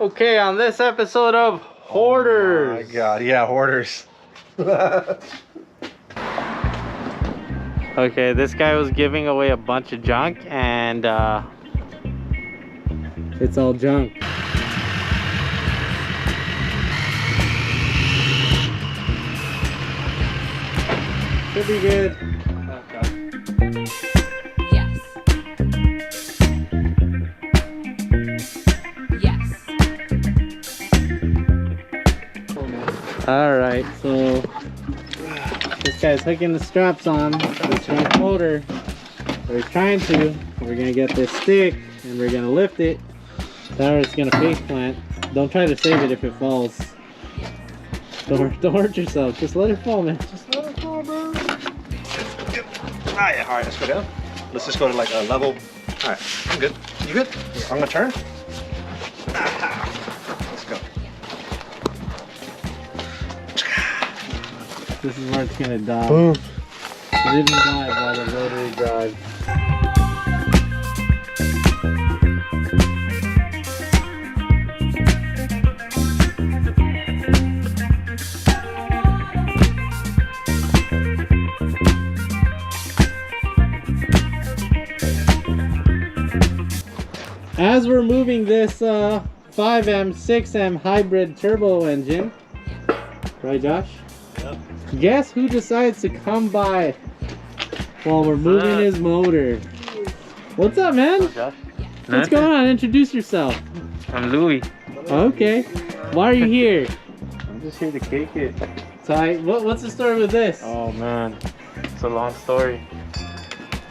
Okay, on this episode of Hoarders. Oh my god, yeah, hoarders. Okay, this guy was giving away a bunch of junk and it's all junk. Should be good. Yes. Yes. Alright, so this guy's hooking the straps on this junk motor. Or he's trying to. We're gonna get this stick and we're gonna lift it. Then it's gonna face plant. Don't try to save it if it falls. Don't hurt yourself. Just let it fall, man. Just let it fall, bro. Ah, yeah. All right, let's go down. Let's just go to like a level. All right, I'm good. You good? I'm gonna turn. Let's go. This is where it's gonna die. Boom. Live and die by the rotary drive. As we're moving this 5M, 6M hybrid turbo engine, right Josh? Yep. Guess who decides to come by while we're moving his motor? What's up, man? Josh? What's going on? Introduce yourself. I'm Louie. Okay. Why are you here? I'm just here to kick it. So what's the story with this? Oh man, it's a long story.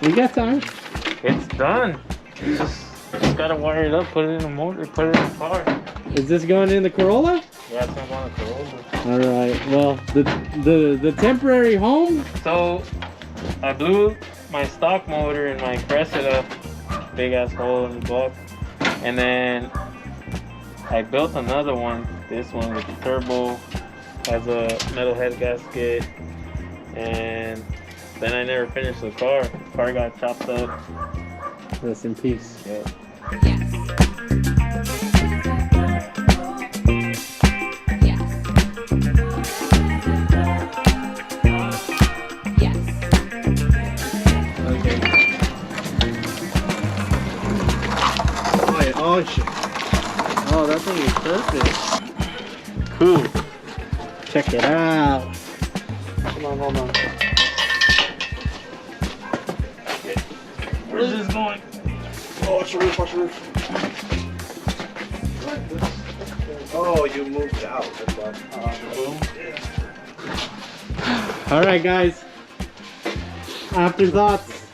We got time. It's done. Just gotta wire it up, put it in the motor, put it in the car. Is this going in the Corolla? Yeah, it's not going to Corolla. All right. Well, the temporary home. So I blew my stock motor in my Cressida, big ass hole in the block, and then I built another one. This one with the turbo, has a metal head gasket, and then I never finished the car. The car got chopped up. Rest in peace. Yeah. Yes. Yes. Yes. Okay. Oh shit. Oh, that thing is perfect. Cool. Check it out. Hold on. Where's this going? Oh, watch the roof, watch the roof. Oh, you moved out. Boom. All right, guys. Afterthoughts.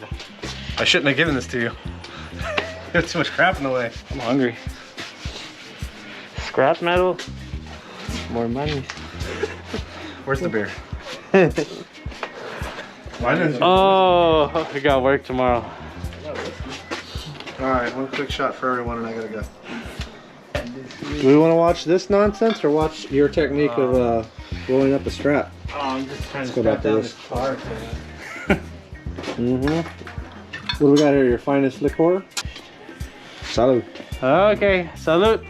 I shouldn't have given this to you. There's too much crap in the way. I'm hungry. Scrap metal? More money. Where's the beer? Why didn't you? Oh, I got work tomorrow. Alright, one quick shot for everyone and I gotta go. Do we want to watch this nonsense or watch your technique of rolling up a strap? Oh, I'm just trying Let's to go back strap to down this. this car. Mm-hmm. What do we got here? Your finest liqueur? Salud. Okay, salud.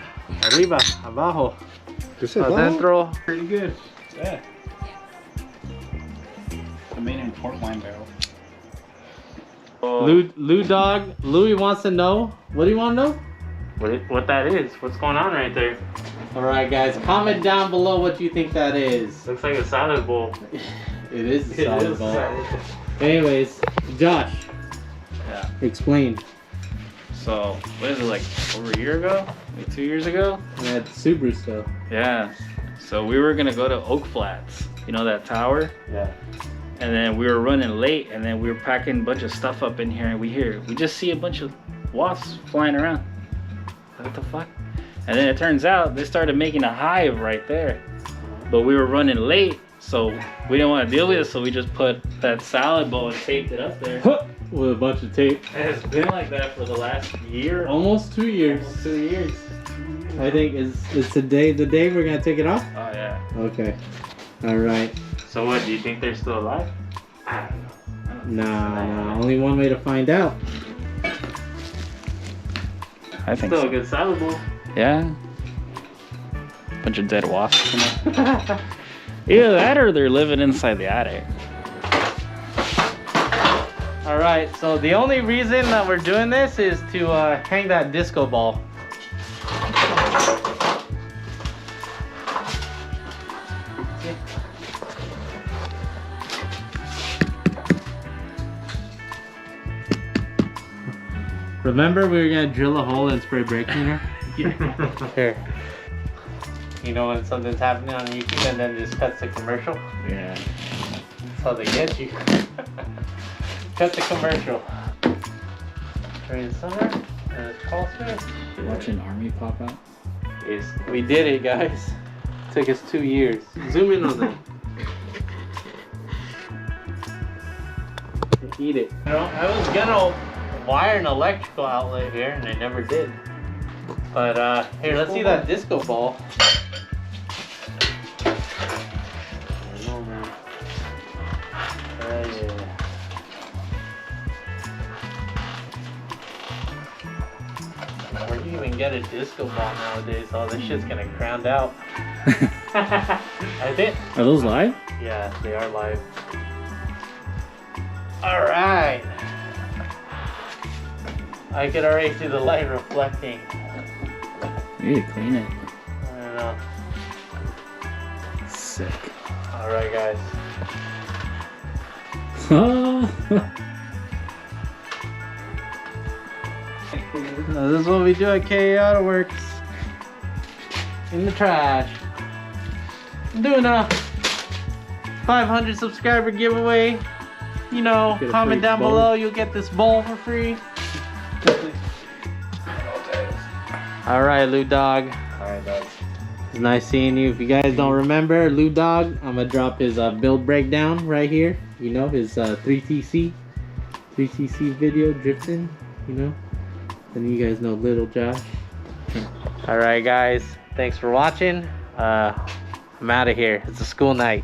Arriba, abajo, This is adentro. Pretty good. Yeah. I made it in port wine barrel. Lou Dog. Louis wants to know. What do you want to know? What that is? What's going on right there? All right, guys. Comment down below what you think that is. Looks like a salad bowl. It is a It solid is a ball. salad bowl. Anyways, Josh, Yeah. explain. So, what is it, like over a year ago? Like 2 years ago? I had Subaru still. Yeah. So we were gonna go to Oak Flats. You know that tower? Yeah. And then we were running late, and then we were packing a bunch of stuff up in here, and we just see a bunch of wasps flying around. What the fuck? And then it turns out they started making a hive right there. But we were running late, so we didn't want to deal with it, so we just put that salad bowl and taped it up there. With a bunch of tape. And it's been like that for the last year. Almost 2 years. Almost 2 years. I think is today the day we're gonna take it off. Oh yeah. Okay. All right. So what, do you think they're still alive? I don't know. Nah. Only one way to find out. I think still a good salad bowl. Yeah. Bunch of dead wasps. Either that or they're living inside the attic. Alright, so the only reason that we're doing this is to hang that disco ball. Remember we were gonna drill a hole and spray brake cleaner? Here. You know when something's happening on YouTube and then just cuts the commercial? Yeah. That's how they get you. Cut the commercial. During summer, and it's closer. Watch an army pop out. Yes, we did it, guys. Took us 2 years. Zoom in on that. Eat it. You know, I was gonna wire an electrical outlet here, and I never did. But here, let's see that disco ball. I don't know, man. Yeah. Where do you even get a disco ball nowadays? All this shit's gonna ground out. I think. Are those live? Yeah, they are live. Alright. I can already see the light reflecting. You need to clean it. I don't know. Sick. Alright, guys. Now, this is what we do at KA Auto Works. In the trash. I'm doing a 500 subscriber giveaway. You know, Get a comment free down bowl. below. You'll get this bowl for free. Alright, Lou Dog. Alright, guys. It's nice seeing you. If you guys don't remember, Lou Dog, I'm gonna drop his build breakdown right here. You know, his 3TC video drifting, you know. Then you guys know Little Josh. Alright, guys. Thanks for watching. I'm out of here. It's a school night.